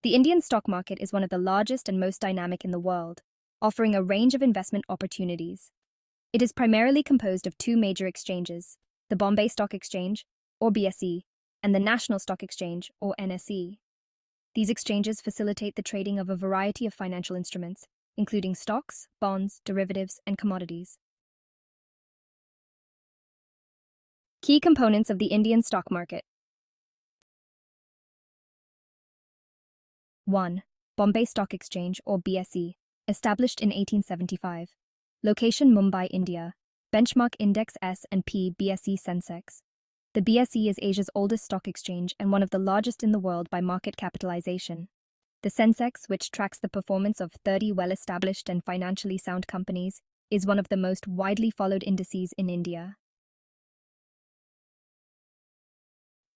The Indian stock market is one of the largest and most dynamic in the world, offering a range of investment opportunities. It is primarily composed of two major exchanges, the Bombay Stock Exchange, or BSE, and the National Stock Exchange, or NSE. These exchanges facilitate the trading of a variety of financial instruments, including stocks, bonds, derivatives, and commodities. Key components of the Indian stock market. 1. Bombay Stock Exchange, or BSE, established in 1875. Location Mumbai, India. Benchmark Index S&P BSE Sensex. The BSE is Asia's oldest stock exchange and one of the largest in the world by market capitalization. The Sensex, which tracks the performance of 30 well-established and financially sound companies, is one of the most widely followed indices in India.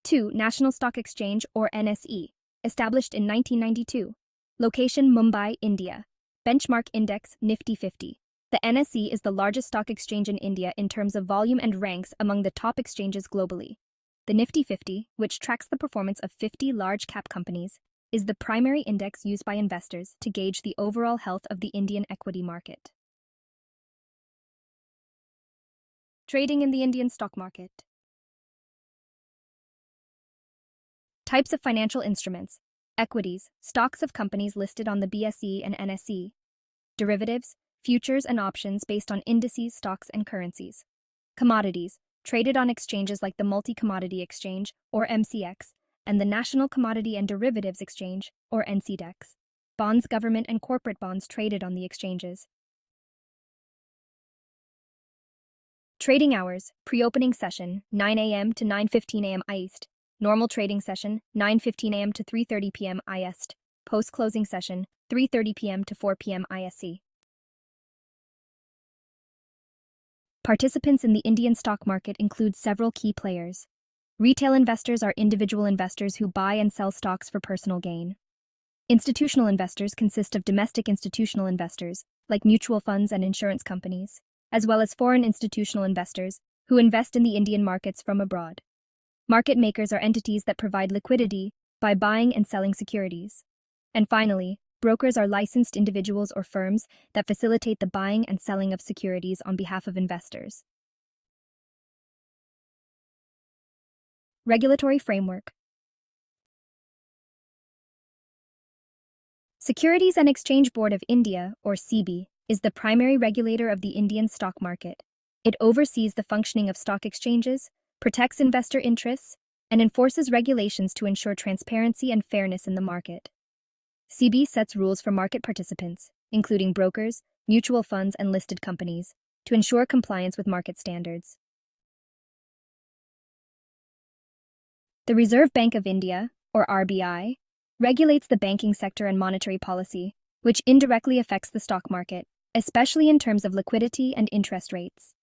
2. National Stock Exchange, or NSE, established in 1992. Location Mumbai, India. Benchmark Index Nifty 50. The NSE is the largest stock exchange in India in terms of volume and ranks among the top exchanges globally. The Nifty 50, which tracks the performance of 50 large-cap companies, is the primary index used by investors to gauge the overall health of the Indian equity market. Trading in the Indian stock market. Types of financial instruments: equities, stocks of companies listed on the BSE and NSE; derivatives, futures and options based on indices, stocks, and currencies; commodities, traded on exchanges like the Multi-Commodity Exchange, or MCX, and the National Commodity and Derivatives Exchange, or NCDEX; bonds, government and corporate bonds traded on the exchanges. Trading hours: pre-opening session, 9 a.m. to 9:15 a.m. IST. Normal trading session, 9:15 a.m. to 3:30 p.m. IST. Post-closing session, 3:30 p.m. to 4 p.m. IST. Participants in the Indian stock market include several key players. Retail investors are individual investors who buy and sell stocks for personal gain. Institutional investors consist of domestic institutional investors, like mutual funds and insurance companies, as well as foreign institutional investors who invest in the Indian markets from abroad. Market makers are entities that provide liquidity by buying and selling securities. And finally, brokers are licensed individuals or firms that facilitate the buying and selling of securities on behalf of investors. Regulatory framework. Securities and Exchange Board of India, or SEBI, is the primary regulator of the Indian stock market. It oversees the functioning of stock exchanges, protects investor interests, and enforces regulations to ensure transparency and fairness in the market. SEBI sets rules for market participants, including brokers, mutual funds, and listed companies, to ensure compliance with market standards. The Reserve Bank of India, or RBI, regulates the banking sector and monetary policy, which indirectly affects the stock market, especially in terms of liquidity and interest rates.